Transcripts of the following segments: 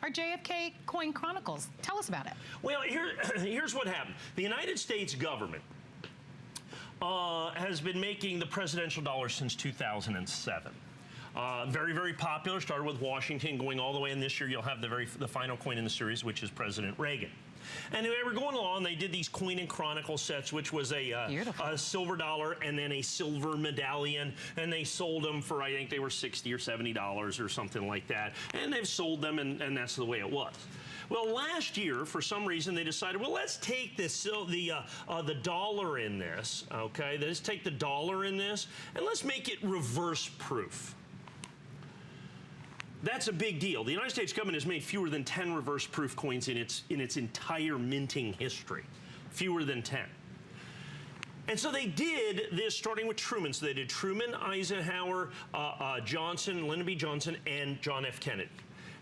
our JFK coin Chronicles. Tell us about it. Well, here's what happened. The United States government has been making the presidential dollar since 2007. Very, very popular. Started with Washington, going all the way. And this year, you'll have the final coin in the series, which is President Reagan. And they were going along. They did these Coin and Chronicle sets, which was a silver dollar and then a silver medallion. And they sold them for, I think they were $60 or $70 or something like that. And they've sold them, and that's the way it was. Well, last year, for some reason, they decided, well, let's take the dollar in this, okay? Let's take the dollar in this, and let's make it reverse proof. That's a big deal. The United States government has made fewer than 10 reverse proof coins in its entire minting history. Fewer than 10. And so they did this starting with Truman. So they did Truman, Eisenhower, Johnson, Lyndon B. Johnson, and John F. Kennedy.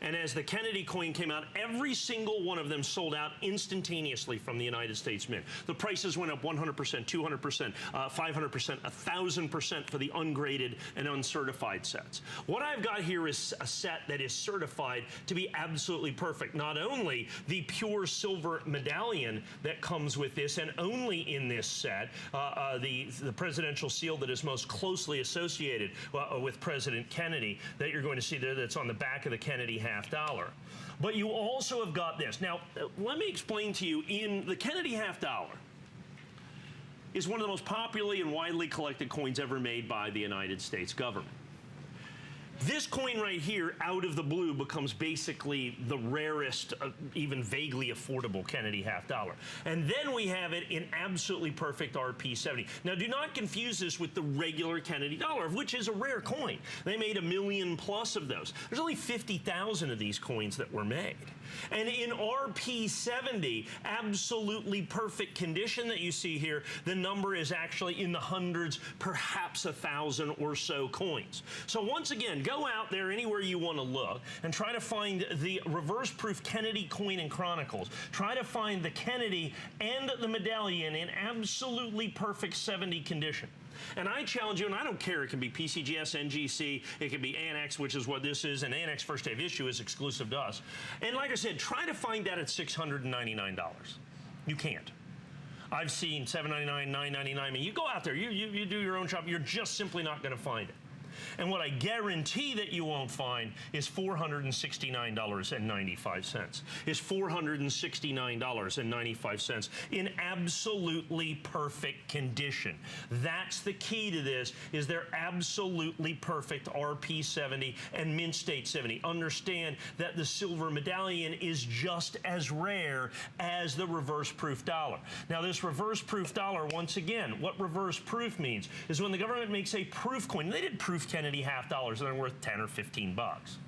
And as the Kennedy coin came out, every single one of them sold out instantaneously from the United States Mint. The prices went up 100%, 200%, 500%, 1,000% for the ungraded and uncertified sets. What I've got here is a set that is certified to be absolutely perfect. Not only the pure silver medallion that comes with this, and only in this set, the presidential seal that is most closely associated with President Kennedy that you're going to see there, that's on the back of the Kennedy half dollar. But you also have got this. Now, let me explain to you, in the Kennedy half dollar is one of the most popularly and widely collected coins ever made by the United States government. This coin right here, out of the blue, becomes basically the rarest, even vaguely affordable Kennedy half dollar. And then we have it in absolutely perfect RP70. Now, do not confuse this with the regular Kennedy dollar, which is a rare coin. They made 1 million plus of those. There's only 50,000 of these coins that were made. And in RP70, absolutely perfect condition that you see here, the number is actually in the hundreds, perhaps 1,000 or so coins. So once again, go out there anywhere you want to look and try to find the reverse proof Kennedy coin and Chronicles. Try to find the Kennedy and the medallion in absolutely perfect 70 condition. And I challenge you, and I don't care, it can be PCGS, NGC, it can be ANACS, which is what this is, and ANACS first day of issue is exclusive to us. And like I said, try to find that at $699. You can't. I've seen $799, $999. I mean, you go out there, you do your own shop, you're just simply not going to find it. And what I guarantee that you won't find is $469.95. Is $469.95 in absolutely perfect condition. That's the key to this, is they're absolutely perfect RP70 and Mint State 70. Understand that the silver medallion is just as rare as the reverse proof dollar. Now, this reverse proof dollar, once again, what reverse proof means is when the government makes a proof coin, they did proof Kennedy half dollars, and they're worth 10 or 15 bucks.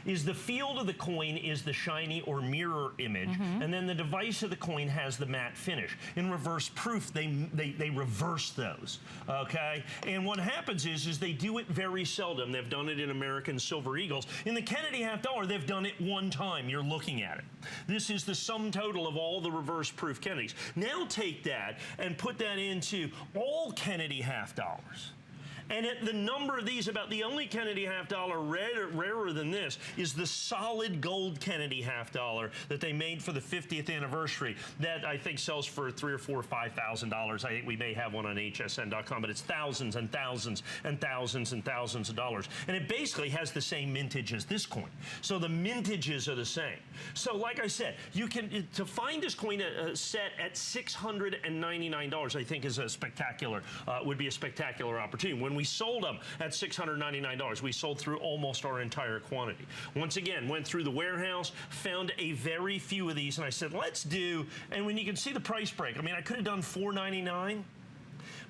Is the field of the coin is the shiny or mirror image, and then the device of the coin has the matte finish. In reverse proof, they reverse those, okay? And what happens is they do it very seldom. They've done it in American Silver Eagles. In the Kennedy half dollar, they've done it one time. You're looking at it. This is the sum total of all the reverse proof Kennedys. Now take that and put that into all Kennedy half dollars. And at the number of these, about the only Kennedy half dollar rarer than this is the solid gold Kennedy half dollar that they made for the 50th anniversary. That I think sells for $3,000 or $4,000 or $5,000. I think we may have one on HSN.com, but it's thousands and thousands and thousands and thousands of dollars. And it basically has the same mintage as this coin. So the mintages are the same. So like I said, you can, to find this coin set at $699, I think is a spectacular, would be a spectacular opportunity. When we sold them at $699, we sold through almost our entire quantity. Once again, went through the warehouse, found a very few of these, and I said, let's do, and when you can see the price break, I mean, I could have done $499.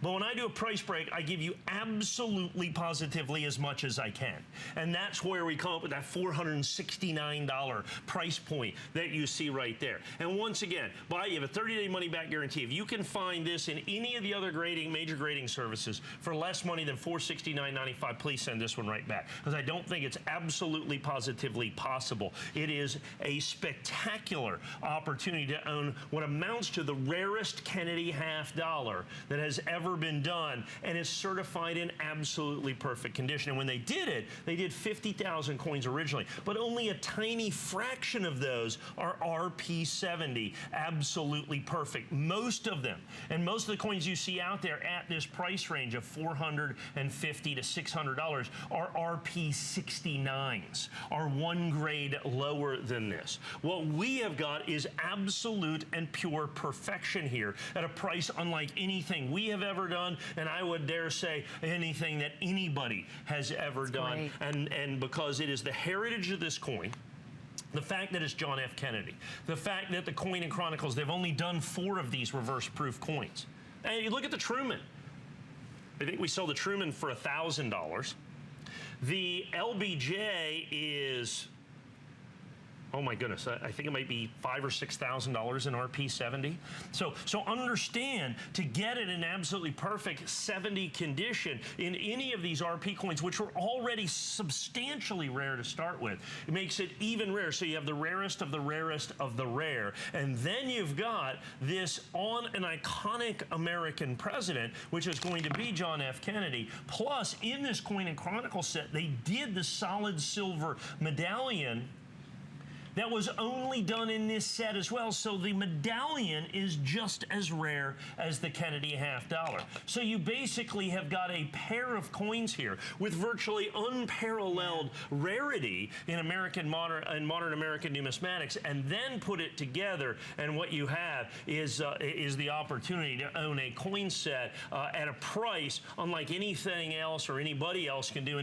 But when I do a price break, I give you absolutely positively as much as I can. And that's where we come up with that $469 price point that you see right there. And once again, you have a 30-day money-back guarantee. If you can find this in any of the other major grading services for less money than $469.95, please send this one right back. Because I don't think it's absolutely positively possible. It is a spectacular opportunity to own what amounts to the rarest Kennedy half dollar that has ever ever been done, and is certified in absolutely perfect condition. And when they did 50,000 coins originally, but only a tiny fraction of those are RP70, absolutely perfect. Most of them, and most of the coins you see out there at this price range of $450 to $600 are RP69s, are one grade lower than this. What we have got is absolute and pure perfection here at a price unlike anything we have ever done, and I would dare say anything that anybody has ever done. And because it is the heritage of this coin, the fact that it's John F. Kennedy, the fact that the coin and Chronicles, they've only done 4 of these reverse proof coins. And you look at the Truman. I think we sold the Truman for $1,000. The LBJ is, oh my goodness, I think it might be $5,000 or $6,000 in RP70. So understand, to get it in absolutely perfect 70 condition in any of these RP coins, which were already substantially rare to start with, it makes it even rarer. So you have the rarest of the rarest of the rare. And then you've got this on an iconic American president, which is going to be John F. Kennedy. Plus, in this Coin and Chronicle set, they did the solid silver medallion that was only done in this set as well. So the medallion is just as rare as the Kennedy $50. So you basically have got a pair of coins here with virtually unparalleled rarity in modern American numismatics, and then put it together, and what you have is the opportunity to own a coin set at a price unlike anything else or anybody else can do,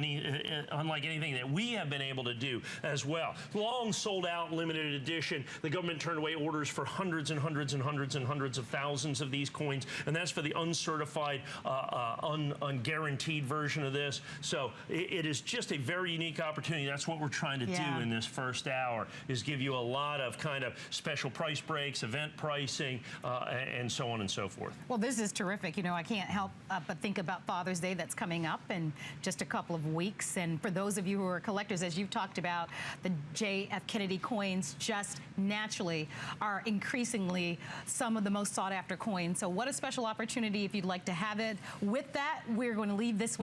unlike anything that we have been able to do as well. Long sold out, limited edition. The government turned away orders for hundreds and hundreds and hundreds and hundreds of thousands of these coins, and that's for the uncertified, unguaranteed version of this. So it is just a very unique opportunity. That's what we're trying to do in this first hour, is give you a lot of kind of special price breaks, event pricing, and so on and so forth. Well, this is terrific. You know, I can't help but think about Father's Day that's coming up in just a couple of weeks. And for those of you who are collectors, as you've talked about, the JF Kennedy coins just naturally are increasingly some of the most sought after coins. So what a special opportunity if you'd like to have it. With that, we're going to leave this